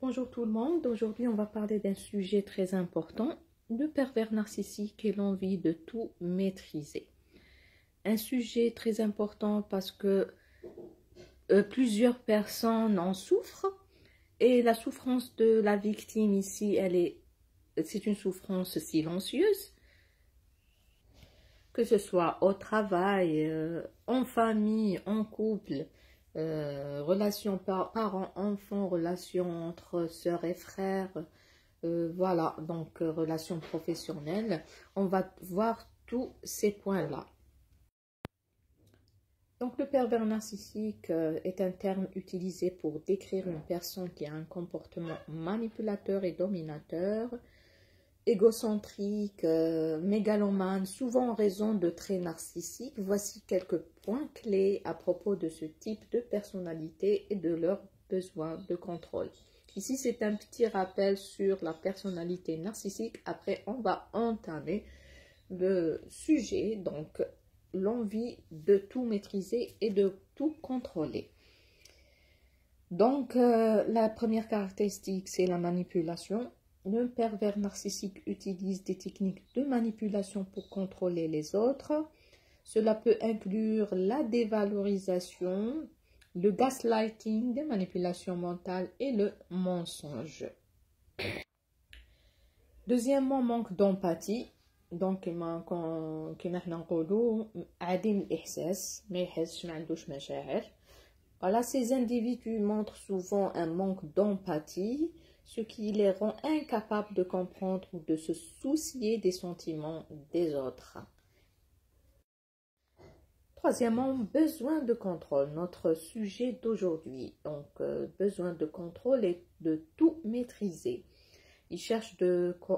Bonjour tout le monde, aujourd'hui on va parler d'un sujet très important, le pervers narcissique et l'envie de tout maîtriser. Un sujet très important parce que plusieurs personnes en souffrent et la souffrance de la victime ici, c'est une souffrance silencieuse, que ce soit au travail, en famille, en couple, relations parents-enfants, relations entre sœurs et frères, voilà, donc relations professionnelles. On va voir tous ces points-là. Donc le pervers narcissique est un terme utilisé pour décrire une personne qui a un comportement manipulateur et dominateur, égocentrique, mégalomane, souvent en raison de traits narcissiques. Voici quelques points clés à propos de ce type de personnalité et de leurs besoins de contrôle. Ici, c'est un petit rappel sur la personnalité narcissique. Après, on va entamer le sujet, donc l'envie de tout maîtriser et de tout contrôler. Donc, la première caractéristique, c'est la manipulation. Le pervers narcissique utilise des techniques de manipulation pour contrôler les autres. Cela peut inclure la dévalorisation, le gaslighting, la manipulation mentale et le mensonge. Deuxièmement, manque d'empathie. Donc, voilà, ces individus montrent souvent un manque d'empathie, ce qui les rend incapables de comprendre ou de se soucier des sentiments des autres. Troisièmement, besoin de contrôle, notre sujet d'aujourd'hui. Donc, besoin de contrôle et de tout maîtriser. Ils cherchent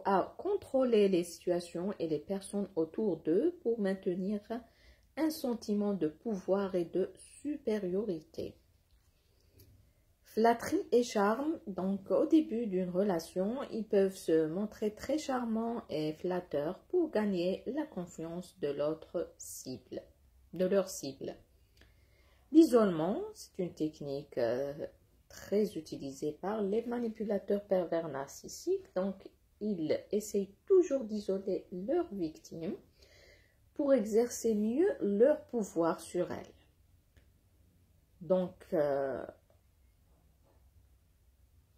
à contrôler les situations et les personnes autour d'eux pour maintenir un sentiment de pouvoir et de supériorité. Flatterie et charme, donc au début d'une relation, ils peuvent se montrer très charmants et flatteurs pour gagner la confiance de leur cible. L'isolement, c'est une technique très utilisée par les manipulateurs pervers narcissiques, donc ils essayent toujours d'isoler leurs victimes pour exercer mieux leur pouvoir sur elles. Donc,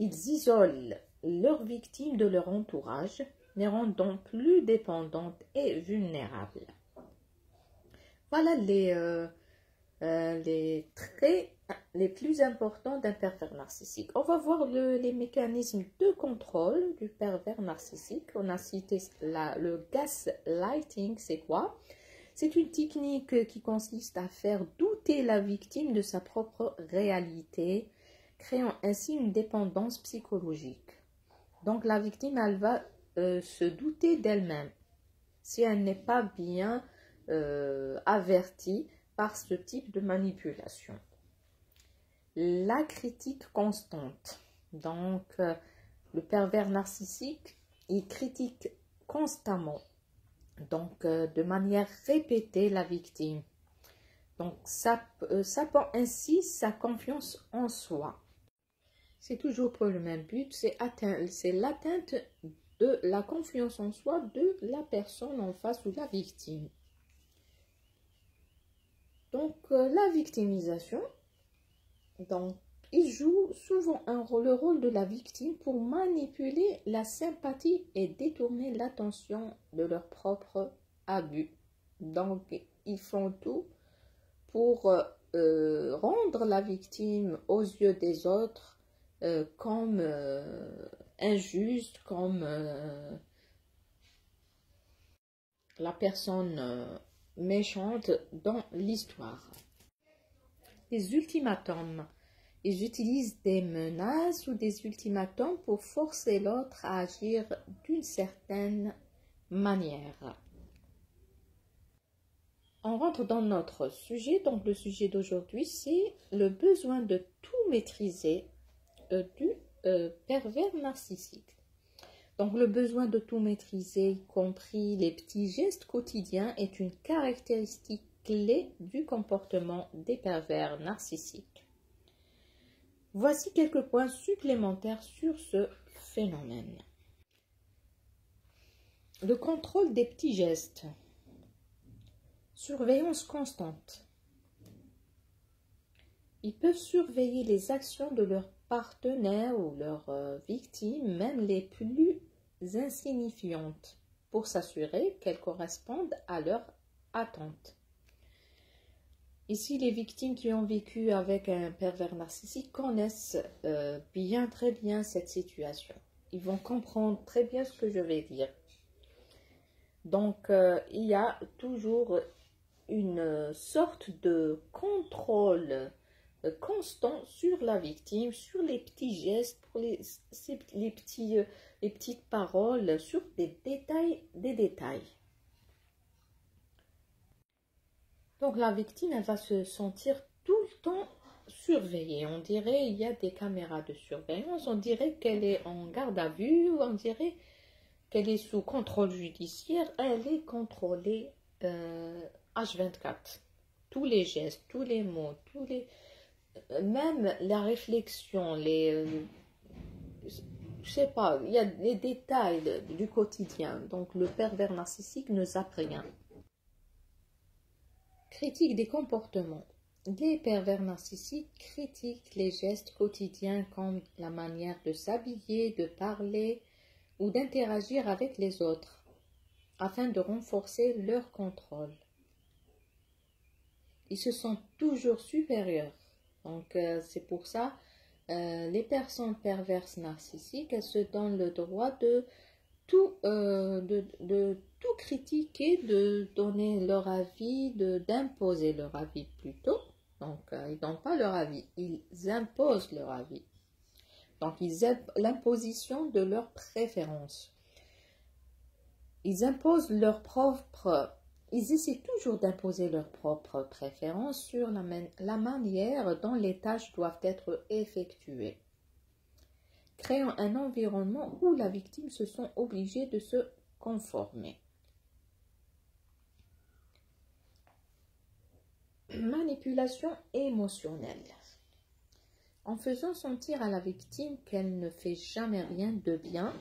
ils isolent leurs victimes de leur entourage, les rendant plus dépendantes et vulnérables. Voilà les traits les plus importants d'un pervers narcissique. On va voir les mécanismes de contrôle du pervers narcissique. On a cité le gaslighting, c'est quoi? C'est une technique qui consiste à faire douter la victime de sa propre réalité, créant ainsi une dépendance psychologique. Donc la victime, elle va se douter d'elle-même si elle n'est pas bien avertie par ce type de manipulation. La critique constante. Donc le pervers narcissique, il critique constamment, donc de manière répétée, la victime. Donc ça prend ainsi sa confiance en soi. C'est toujours pour le même but, c'est l'atteinte de la confiance en soi de la personne en face ou la victime. Donc la victimisation, donc ils jouent souvent le rôle de la victime pour manipuler la sympathie et détourner l'attention de leur propre abus. Donc ils font tout pour rendre la victime aux yeux des autres comme injuste, comme la personne méchante dans l'histoire. Les ultimatums. Ils utilisent des menaces ou des ultimatums pour forcer l'autre à agir d'une certaine manière. On rentre dans notre sujet. Donc le sujet d'aujourd'hui, c'est le besoin de tout maîtriser du pervers narcissique. Donc le besoin de tout maîtriser, y compris les petits gestes quotidiens, est une caractéristique clé du comportement des pervers narcissiques. Voici quelques points supplémentaires sur ce phénomène. Le contrôle des petits gestes. Surveillance constante. Ils peuvent surveiller les actions de leurs partenaires ou leurs victimes, même les plus insignifiantes, pour s'assurer qu'elles correspondent à leurs attentes. Ici, les victimes qui ont vécu avec un pervers narcissique connaissent très bien cette situation. Ils vont comprendre très bien ce que je vais dire. Donc, il y a toujours une sorte de contrôle constant sur la victime, sur les petits gestes, pour les petites paroles, sur des détails. Donc la victime, elle va se sentir tout le temps surveillée. On dirait il y a des caméras de surveillance, on dirait qu'elle est en garde à vue, on dirait qu'elle est sous contrôle judiciaire. Elle est contrôlée H24. Tous les gestes, tous les mots, même la réflexion, je sais pas, il y a les détails du quotidien. Donc le pervers narcissique ne zappe rien. Critique des comportements. Les pervers narcissiques critiquent les gestes quotidiens comme la manière de s'habiller, de parler ou d'interagir avec les autres, afin de renforcer leur contrôle. Ils se sentent toujours supérieurs. Donc c'est pour ça les personnes perverses narcissiques, elles se donnent le droit de tout critiquer, de donner leur avis, d'imposer leur avis plutôt. Donc, ils ne donnent pas leur avis, ils imposent leur avis. Donc, ils aiment l'imposition de leurs préférences. Ils imposent ils essaient toujours d'imposer leurs propres préférences sur la manière dont les tâches doivent être effectuées, créant un environnement où la victime se sent obligée de se conformer. Manipulation émotionnelle. En faisant sentir à la victime qu'elle ne fait jamais rien de bien,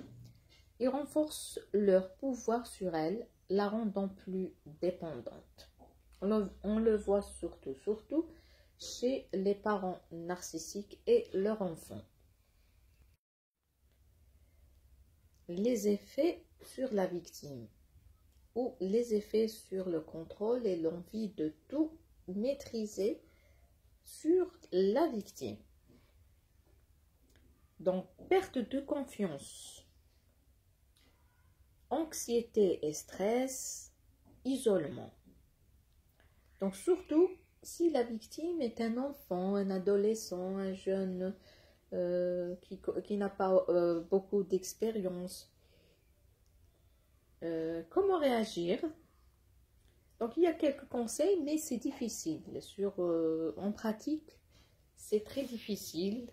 ils renforcent leur pouvoir sur elle, la rendant plus dépendante. On le voit surtout chez les parents narcissiques et leurs enfants. Les effets sur la victime ou les effets sur le contrôle et l'envie de tout maîtriser sur la victime. Donc, perte de confiance, anxiété et stress, isolement. Donc, surtout si la victime est un enfant, un adolescent, un jeune qui n'a pas beaucoup d'expérience. Comment réagir? Donc, il y a quelques conseils, mais c'est difficile. En pratique, c'est très difficile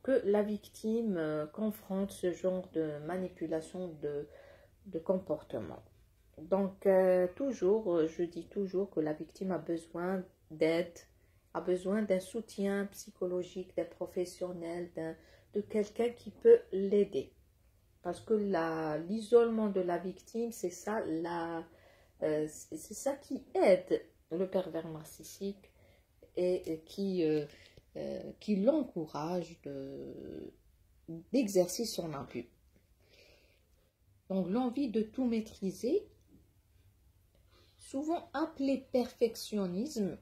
que la victime confronte ce genre de manipulation de comportement. Donc, je dis toujours que la victime a besoin d'aide, a besoin d'un soutien psychologique, d'un professionnel, de quelqu'un qui peut l'aider. Parce que l'isolement de la victime, c'est ça qui aide le pervers narcissique et qui l'encourage d'exercer son abus. Donc l'envie de tout maîtriser, souvent appelé perfectionnisme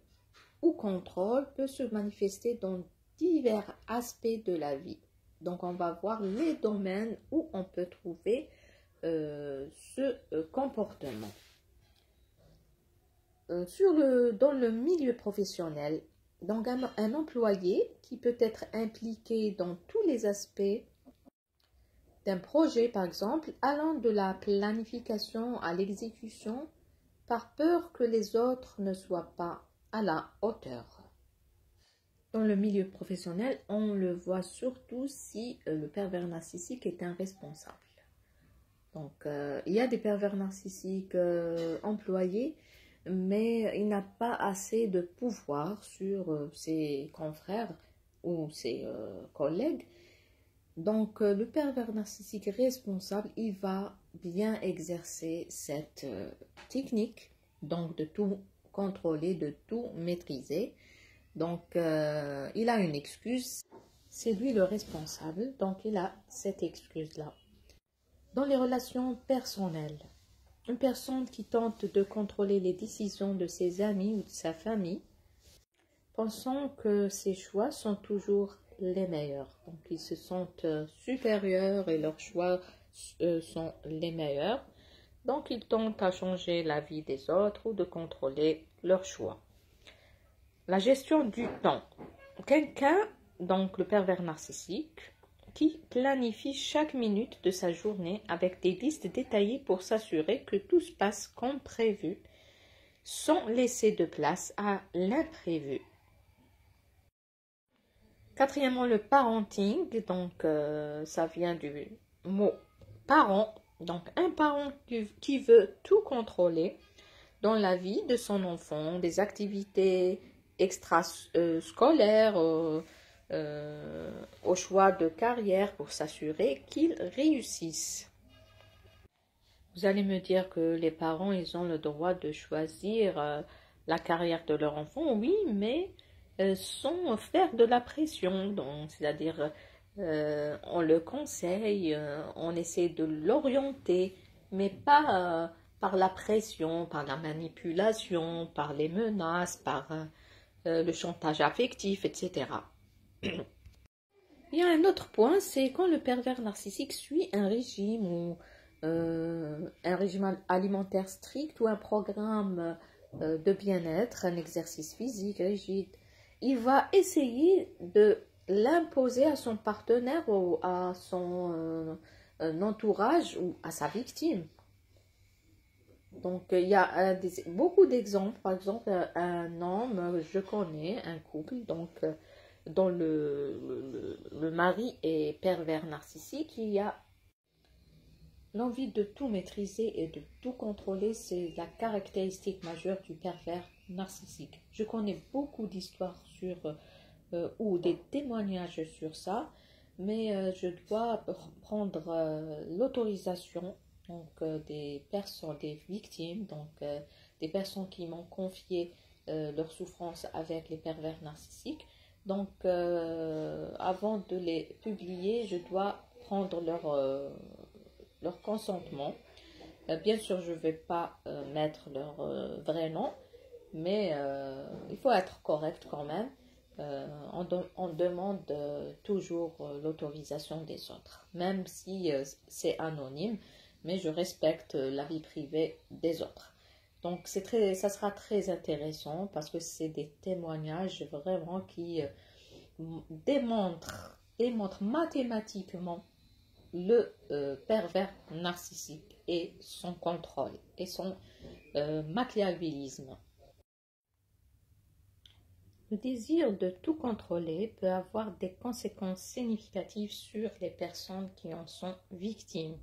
ou contrôle, peut se manifester dans divers aspects de la vie. Donc on va voir les domaines où on peut trouver ce comportement. Dans le milieu professionnel, donc un employé qui peut être impliqué dans tous les aspects d'un projet, par exemple, allant de la planification à l'exécution, par peur que les autres ne soient pas à la hauteur. Dans le milieu professionnel, on le voit surtout si le pervers narcissique est un responsable. Donc, il y a des pervers narcissiques employés, mais il n'a pas assez de pouvoir sur ses confrères ou ses collègues. Donc, le pervers narcissique responsable, il va bien exercer cette technique, donc de tout contrôler, de tout maîtriser. Donc, il a une excuse, c'est lui le responsable, donc il a cette excuse-là. Dans les relations personnelles, une personne qui tente de contrôler les décisions de ses amis ou de sa famille, pensant que ses choix sont toujours les meilleurs. Donc, ils se sentent supérieurs et leurs choix sont les meilleurs. Donc, ils tentent à changer la vie des autres ou de contrôler leurs choix. La gestion du temps. Quelqu'un, donc le pervers narcissique, qui planifie chaque minute de sa journée avec des listes détaillées pour s'assurer que tout se passe comme prévu, sans laisser de place à l'imprévu. Quatrièmement, le parenting, donc ça vient du mot parent, donc un parent qui veut tout contrôler dans la vie de son enfant, des activités extrascolaires, au choix de carrière pour s'assurer qu'ils réussissent. Vous allez me dire que les parents, ils ont le droit de choisir la carrière de leur enfant, oui, mais sans faire de la pression, donc c'est-à-dire on le conseille, on essaie de l'orienter, mais pas par la pression, par la manipulation, par les menaces, par le chantage affectif, etc. Il y a un autre point, c'est quand le pervers narcissique suit un régime ou un régime alimentaire strict ou un programme de bien-être, un exercice physique rigide. Il va essayer de l'imposer à son partenaire ou à son entourage ou à sa victime. Donc, il y a beaucoup d'exemples. Par exemple, un homme, je connais un couple, donc dont le mari est pervers narcissique. Il y a l'envie de tout maîtriser et de tout contrôler, c'est la caractéristique majeure du pervers narcissique. Je connais beaucoup d'histoires sur ou des témoignages sur ça, mais je dois prendre l'autorisation donc des personnes, des victimes, donc des personnes qui m'ont confié leur souffrance avec les pervers narcissiques. Donc, avant de les publier, je dois prendre leur consentement. Bien sûr, je ne vais pas mettre leur vrai nom, mais il faut être correct quand même. On demande toujours l'autorisation des autres, même si c'est anonyme, mais je respecte la vie privée des autres. Donc, ça sera très intéressant parce que c'est des témoignages vraiment qui démontrent mathématiquement le pervers narcissique et son contrôle et son machiavélisme. Le désir de tout contrôler peut avoir des conséquences significatives sur les personnes qui en sont victimes.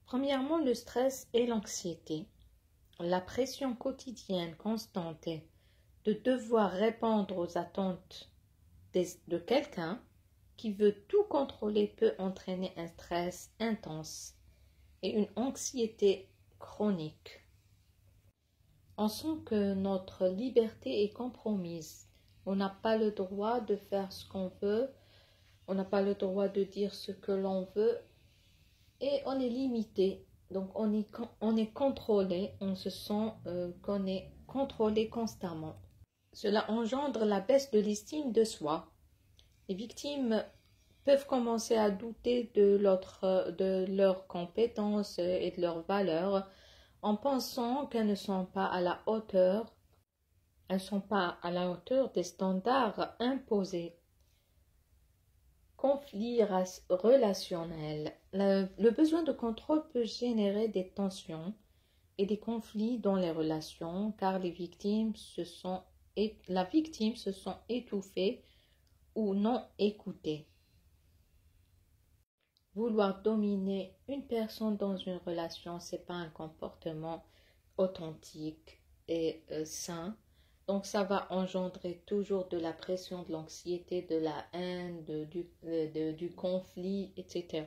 Premièrement, le stress et l'anxiété. La pression quotidienne constante de devoir répondre aux attentes de quelqu'un qui veut tout contrôler peut entraîner un stress intense et une anxiété chronique. On sent que notre liberté est compromise. On n'a pas le droit de faire ce qu'on veut, on n'a pas le droit de dire ce que l'on veut et on est limité. Donc on est contrôlé, on se sent qu'on est contrôlé constamment. Cela engendre la baisse de l'estime de soi. Les victimes peuvent commencer à douter de leurs compétences et de leurs valeurs en pensant qu'elles ne sont pas à la hauteur, des standards imposés. Conflit relationnel. Le besoin de contrôle peut générer des tensions et des conflits dans les relations car la victime se sent étouffée ou non écoutée. Vouloir dominer une personne dans une relation, ce n'est pas un comportement authentique et sain. Donc, ça va engendrer toujours de la pression, de l'anxiété, de la haine, du conflit, etc.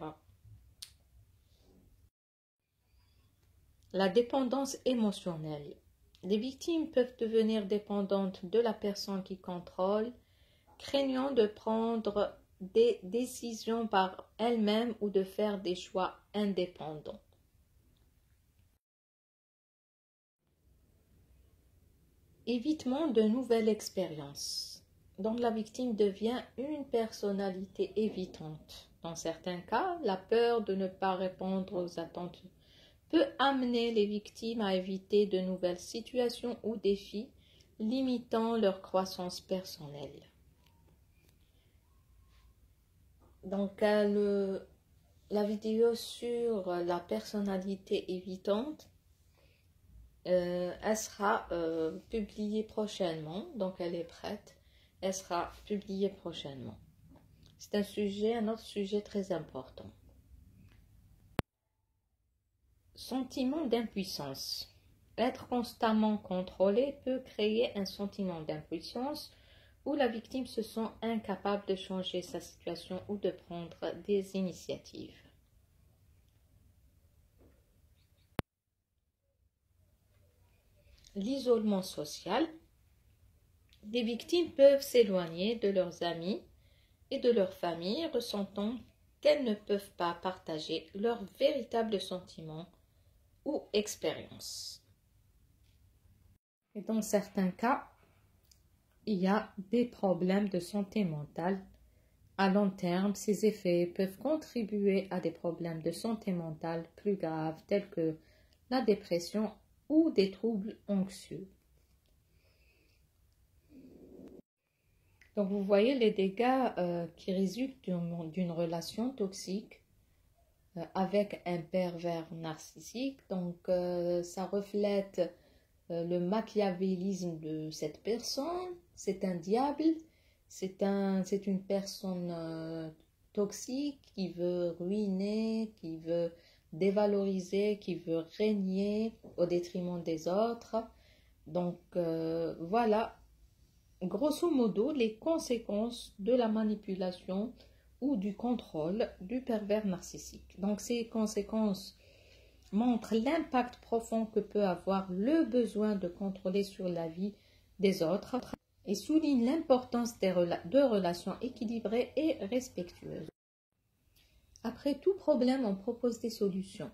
La dépendance émotionnelle. Les victimes peuvent devenir dépendantes de la personne qui contrôle, craignant de prendre des décisions par elles-mêmes ou de faire des choix indépendants. Évitement de nouvelles expériences. Donc la victime devient une personnalité évitante. Dans certains cas, la peur de ne pas répondre aux attentes peut amener les victimes à éviter de nouvelles situations ou défis, limitant leur croissance personnelle. Donc la vidéo sur la personnalité évitante, elle sera publiée prochainement, donc elle est prête, elle sera publiée prochainement. C'est un autre sujet très important. Sentiment d'impuissance. Être constamment contrôlé peut créer un sentiment d'impuissance où la victime se sent incapable de changer sa situation ou de prendre des initiatives. L'isolement social. Les victimes peuvent s'éloigner de leurs amis et de leur famille, ressentant qu'elles ne peuvent pas partager leurs véritables sentiments ou expériences. Et dans certains cas, il y a des problèmes de santé mentale. À long terme, ces effets peuvent contribuer à des problèmes de santé mentale plus graves tels que la dépression ou des troubles anxieux. Donc vous voyez les dégâts qui résultent d'une relation toxique avec un pervers narcissique. Donc ça reflète le machiavélisme de cette personne. C'est un diable, c'est une personne toxique qui veut ruiner, qui veut dévaloriser, qui veut régner au détriment des autres. Donc voilà, grosso modo, les conséquences de la manipulation ou du contrôle du pervers narcissique. Donc ces conséquences montrent l'impact profond que peut avoir le besoin de contrôler sur la vie des autres et soulignent l'importance de relations équilibrées et respectueuses. Après tout problème, on propose des solutions.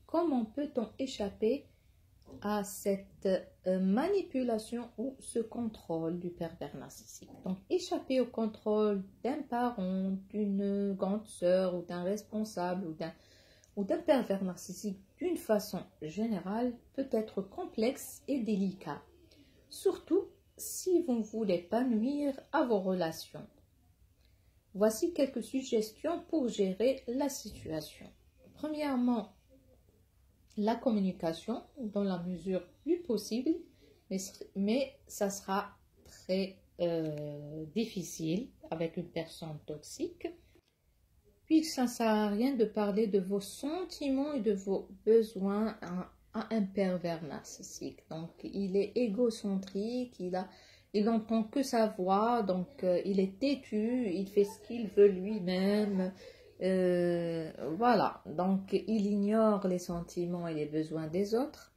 Comment peut-on échapper à cette manipulation ou ce contrôle du pervers narcissique? Donc, échapper au contrôle d'un parent, d'une grande sœur ou d'un responsable ou d'un pervers narcissique d'une façon générale peut être complexe et délicat, surtout si vous ne voulez pas nuire à vos relations. Voici quelques suggestions pour gérer la situation. Premièrement, la communication dans la mesure du possible, mais ça sera très difficile avec une personne toxique. Puis ça ne sert à rien de parler de vos sentiments et de vos besoins à un pervers narcissique. Donc il est égocentrique, il n'entend que sa voix, donc il est têtu, il fait ce qu'il veut lui-même. Voilà, donc il ignore les sentiments et les besoins des autres.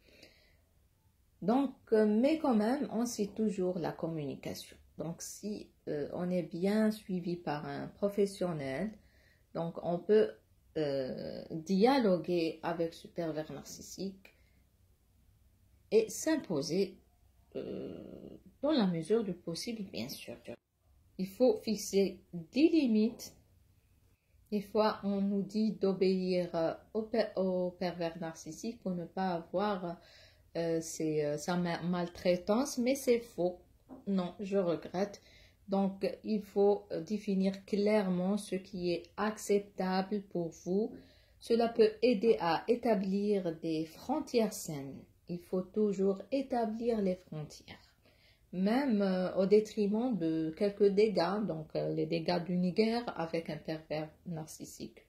Donc, mais quand même, on cite toujours la communication. Donc, si on est bien suivi par un professionnel, donc on peut dialoguer avec ce pervers narcissique et s'imposer dans la mesure du possible, bien sûr. Il faut fixer des limites. Des fois, on nous dit d'obéir au pervers narcissique pour ne pas avoir sa maltraitance, mais c'est faux. Non, je regrette. Donc, il faut définir clairement ce qui est acceptable pour vous. Cela peut aider à établir des frontières saines. Il faut toujours établir les frontières, même au détriment de quelques dégâts, donc les dégâts d'une guerre avec un pervers narcissique.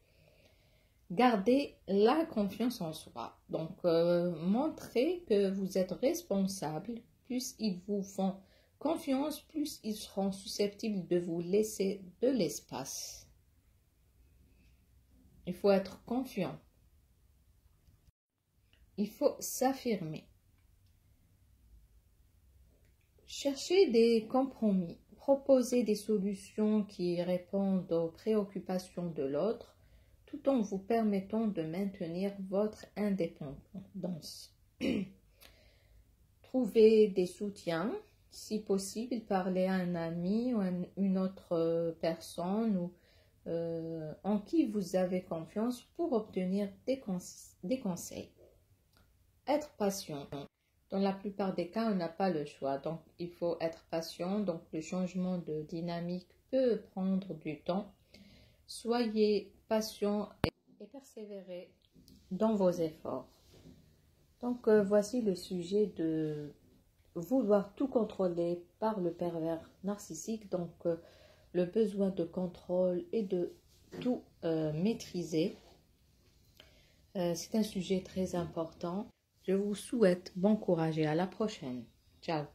Gardez la confiance en soi, donc montrez que vous êtes responsable, plus ils vous font confiance, plus ils seront susceptibles de vous laisser de l'espace. Il faut être confiant. Il faut s'affirmer. Cherchez des compromis. Proposez des solutions qui répondent aux préoccupations de l'autre, tout en vous permettant de maintenir votre indépendance. Trouvez des soutiens. Si possible, parlez à un ami ou à une autre personne ou en qui vous avez confiance pour obtenir des conseils. Être patient. Dans la plupart des cas, on n'a pas le choix, donc il faut être patient. Donc le changement de dynamique peut prendre du temps. Soyez patient et persévérez dans vos efforts. Donc voici le sujet de vouloir tout contrôler par le pervers narcissique. Donc le besoin de contrôle et de tout maîtriser. C'est un sujet très important. Je vous souhaite bon courage et à la prochaine. Ciao.